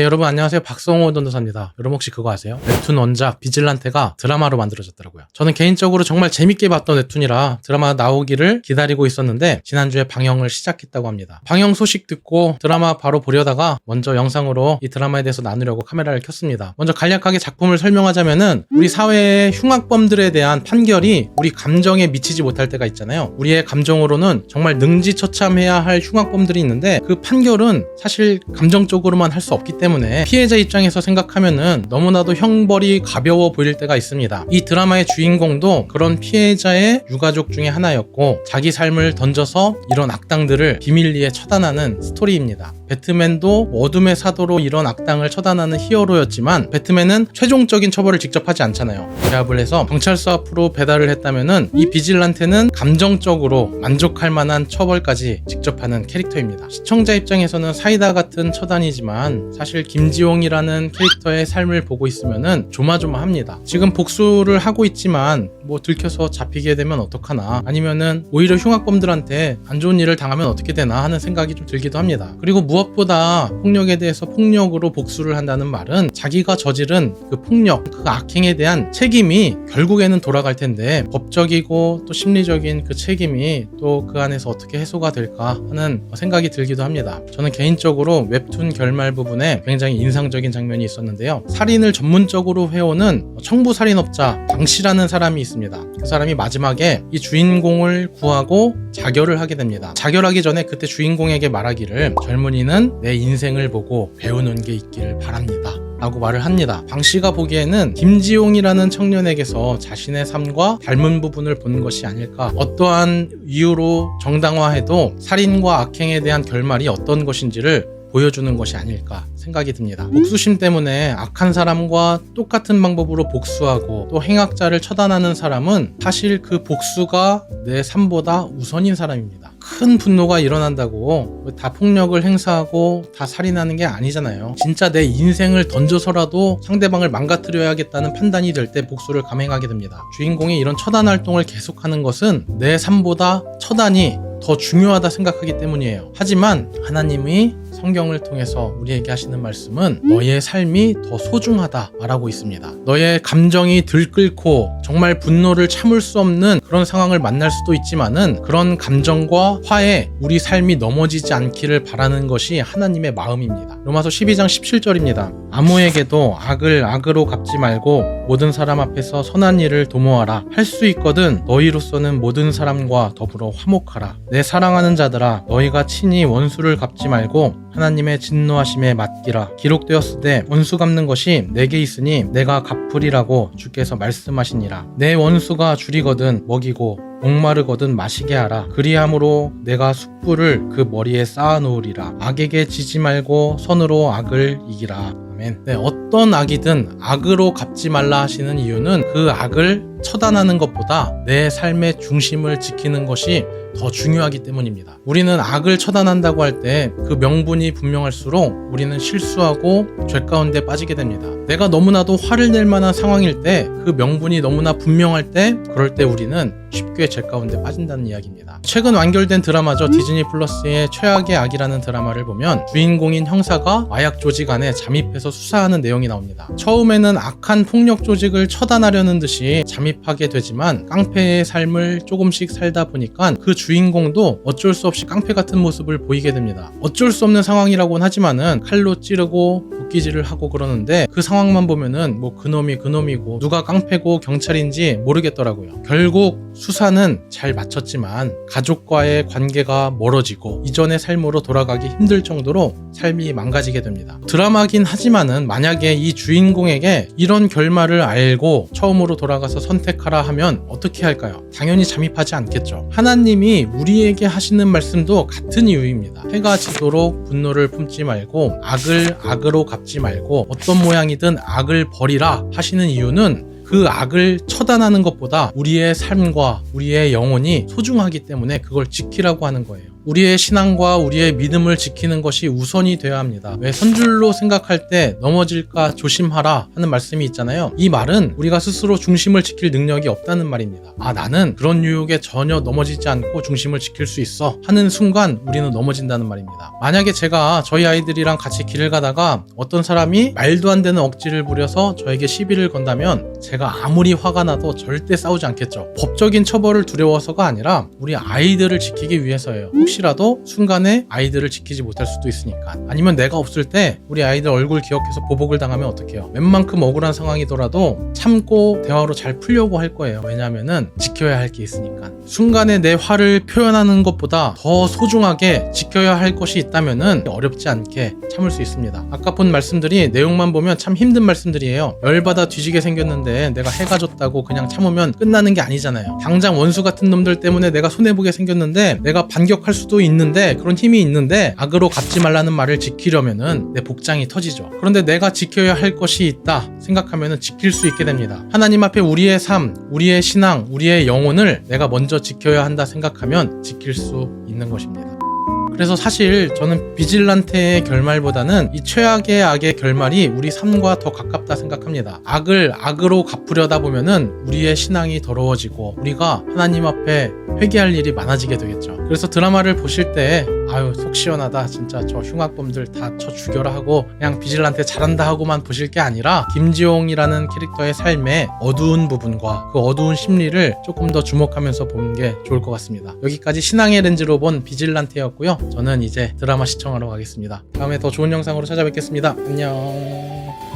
네, 여러분 안녕하세요. 박성호 전도사입니다. 여러분 혹시 그거 아세요? 웹툰 원작 비질란테가 드라마로 만들어졌더라고요. 저는 개인적으로 정말 재밌게 봤던 웹툰이라 드라마 나오기를 기다리고 있었는데 지난주에 방영을 시작했다고 합니다. 방영 소식 듣고 드라마 바로 보려다가 먼저 영상으로 이 드라마에 대해서 나누려고 카메라를 켰습니다. 먼저 간략하게 작품을 설명하자면은 우리 사회의 흉악범들에 대한 판결이 우리 감정에 미치지 못할 때가 있잖아요. 우리의 감정으로는 정말 능지처참해야 할 흉악범들이 있는데 그 판결은 사실 감정적으로만 할 수 없기 때문에 피해자 입장에서 생각하면은 너무나도 형벌이 가벼워 보일 때가 있습니다. 이 드라마의 주인공도 그런 피해자의 유가족 중에 하나였고 자기 삶을 던져서 이런 악당들을 비밀리에 처단하는 스토리입니다. 배트맨도 어둠의 사도로 이런 악당을 처단하는 히어로였지만 배트맨은 최종적인 처벌을 직접 하지 않잖아요. 제압을 해서 경찰서 앞으로 배달을 했다면은 이 비질란테는 감정적으로 만족할 만한 처벌까지 직접 하는 캐릭터입니다. 시청자 입장에서는 사이다 같은 처단이지만 사실 김지용이라는 캐릭터의 삶을 보고 있으면은 조마조마합니다. 지금 복수를 하고 있지만 뭐 들켜서 잡히게 되면 어떡하나, 아니면은 오히려 흉악범들한테 안 좋은 일을 당하면 어떻게 되나 하는 생각이 좀 들기도 합니다. 그리고 무엇보다 폭력에 대해서 폭력으로 복수를 한다는 말은 자기가 저지른 그 폭력, 그 악행에 대한 책임이 결국에는 돌아갈 텐데 법적이고 또 심리적인 그 책임이 또 그 안에서 어떻게 해소가 될까 하는 생각이 들기도 합니다. 저는 개인적으로 웹툰 결말 부분에 굉장히 인상적인 장면이 있었는데요. 살인을 전문적으로 해오는 청부살인업자 강씨라는 사람이 있습니다. 그 사람이 마지막에 이 주인공을 구하고 자결을 하게 됩니다. 자결하기 전에 그때 주인공에게 말하기를 젊은이는 내 인생을 보고 배우는 게 있기를 바랍니다 라고 말을 합니다. 강씨가 보기에는 김지용이라는 청년에게서 자신의 삶과 닮은 부분을 보는 것이 아닐까, 어떠한 이유로 정당화해도 살인과 악행에 대한 결말이 어떤 것인지를 보여주는 것이 아닐까 생각이 듭니다. 복수심 때문에 악한 사람과 똑같은 방법으로 복수하고 또 행악자를 처단하는 사람은 사실 그 복수가 내 삶보다 우선인 사람입니다. 큰 분노가 일어난다고 다 폭력을 행사하고 다 살인하는 게 아니잖아요. 진짜 내 인생을 던져서라도 상대방을 망가뜨려야겠다는 판단이 될 때 복수를 감행하게 됩니다. 주인공이 이런 처단 활동을 계속하는 것은 내 삶보다 처단이 더 중요하다 생각하기 때문이에요. 하지만 하나님이 성경을 통해서 우리에게 하시는 말씀은 너의 삶이 더 소중하다 말하고 있습니다. 너의 감정이 들끓고 정말 분노를 참을 수 없는 그런 상황을 만날 수도 있지만은 그런 감정과 화에 우리 삶이 넘어지지 않기를 바라는 것이 하나님의 마음입니다. 로마서 12장 17절입니다. 아무에게도 악을 악으로 갚지 말고 모든 사람 앞에서 선한 일을 도모하라. 할 수 있거든 너희로서는 모든 사람과 더불어 화목하라. 내 사랑하는 자들아, 너희가 친히 원수를 갚지 말고 하나님의 진노하심에 맡기라. 기록되었으되 원수 갚는 것이 내게 있으니 내가 갚으리라고 주께서 말씀하시니라. 내 원수가 줄이거든 먹이고 목마르거든 마시게 하라. 그리함으로 내가 숯불을 그 머리에 쌓아 놓으리라. 악에게 지지 말고 선으로 악을 이기라. 아멘. 네, 어떤 악이든 악으로 갚지 말라 하시는 이유는 그 악을 처단하는 것보다 내 삶의 중심을 지키는 것이 더 중요하기 때문입니다. 우리는 악을 처단한다고 할 때 그 명분이 분명할수록 우리는 실수하고 죄 가운데 빠지게 됩니다. 내가 너무나도 화를 낼 만한 상황일 때 그 명분이 너무나 분명할 때, 그럴 때 우리는 쉽게 죄 가운데 빠진다는 이야기입니다. 최근 완결된 드라마죠. 디즈니 플러스의 최악의 악이라는 드라마를 보면 주인공인 형사가 마약 조직 안에 잠입해서 수사하는 내용이 나옵니다. 처음에는 악한 폭력 조직을 처단하려는 듯이 잠입하게 되지만 깡패의 삶을 조금씩 살다 보니까 그 주인공도 어쩔 수 없이 깡패 같은 모습을 보이게 됩니다. 어쩔 수 없는 상황이라고는 하지만은 칼로 찌르고 도끼질을 하고 그러는데 그 상황만 보면은 뭐 그놈이 그놈이고 누가 깡패고 경찰인지 모르겠더라고요. 결국 수사는 잘 마쳤지만 가족과의 관계가 멀어지고 이전의 삶으로 돌아가기 힘들 정도로 삶이 망가지게 됩니다. 드라마긴 하지만은 만약에 이 주인공에게 이런 결말을 알고 처음으로 돌아가서 선택하라 하면 어떻게 할까요? 당연히 잠입하지 않겠죠. 하나님이 우리에게 하시는 말씀도 같은 이유입니다. 해가 지도록 분노를 품지 말고 악을 악으로 갚지 말고 어떤 모양이든 악을 버리라 하시는 이유는 그 악을 처단하는 것보다 우리의 삶과 우리의 영혼이 소중하기 때문에 그걸 지키라고 하는 거예요. 우리의 신앙과 우리의 믿음을 지키는 것이 우선이 되어야 합니다. 왜 선줄로 생각할 때 넘어질까 조심하라 하는 말씀이 있잖아요. 이 말은 우리가 스스로 중심을 지킬 능력이 없다는 말입니다. 나는 그런 유혹에 전혀 넘어지지 않고 중심을 지킬 수 있어 하는 순간 우리는 넘어진다는 말입니다. 만약에 제가 저희 아이들이랑 같이 길을 가다가 어떤 사람이 말도 안 되는 억지를 부려서 저에게 시비를 건다면 제가 아무리 화가 나도 절대 싸우지 않겠죠. 법적인 처벌을 두려워서가 아니라 우리 아이들을 지키기 위해서예요. 혹시라도 순간에 아이들을 지키지 못할 수도 있으니까. 아니면 내가 없을 때 우리 아이들 얼굴 기억해서 보복을 당하면 어떡해요. 웬만큼 억울한 상황이더라도 참고 대화로 잘 풀려고 할 거예요. 왜냐하면은 지켜야 할 게 있으니까. 순간에 내 화를 표현하는 것보다 더 소중하게 지켜야 할 것이 있다면은 어렵지 않게 참을 수 있습니다. 아까 본 말씀들이 내용만 보면 참 힘든 말씀들이에요. 열받아 뒤지게 생겼는데 내가 해가 졌다고 그냥 참으면 끝나는 게 아니잖아요. 당장 원수 같은 놈들 때문에 내가 손해보게 생겼는데 내가 반격할 수도 있는데 그런 힘이 있는데 악으로 갚지 말라는 말을 지키려면은 내 복장이 터지죠. 그런데 내가 지켜야 할 것이 있다 생각하면은 지킬 수 있게 됩니다. 하나님 앞에 우리의 삶, 우리의 신앙, 우리의 영혼을 내가 먼저 지켜야 한다 생각하면 지킬 수 있는 것입니다. 그래서 사실 저는 비질란테의 결말보다는 이 최악의 악의 결말이 우리 삶과 더 가깝다 생각합니다. 악을 악으로 갚으려다 보면은 우리의 신앙이 더러워지고 우리가 하나님 앞에 회개할 일이 많아지게 되겠죠. 그래서 드라마를 보실 때 속 시원하다 진짜 저 흉악범들 다 쳐 죽여라 하고 그냥 비질란테 잘한다 하고만 보실 게 아니라 김지용이라는 캐릭터의 삶의 어두운 부분과 그 어두운 심리를 조금 더 주목하면서 보는 게 좋을 것 같습니다. 여기까지 신앙의 렌즈로 본 비질란테였고요. 저는 이제 드라마 시청하러 가겠습니다. 다음에 더 좋은 영상으로 찾아뵙겠습니다. 안녕.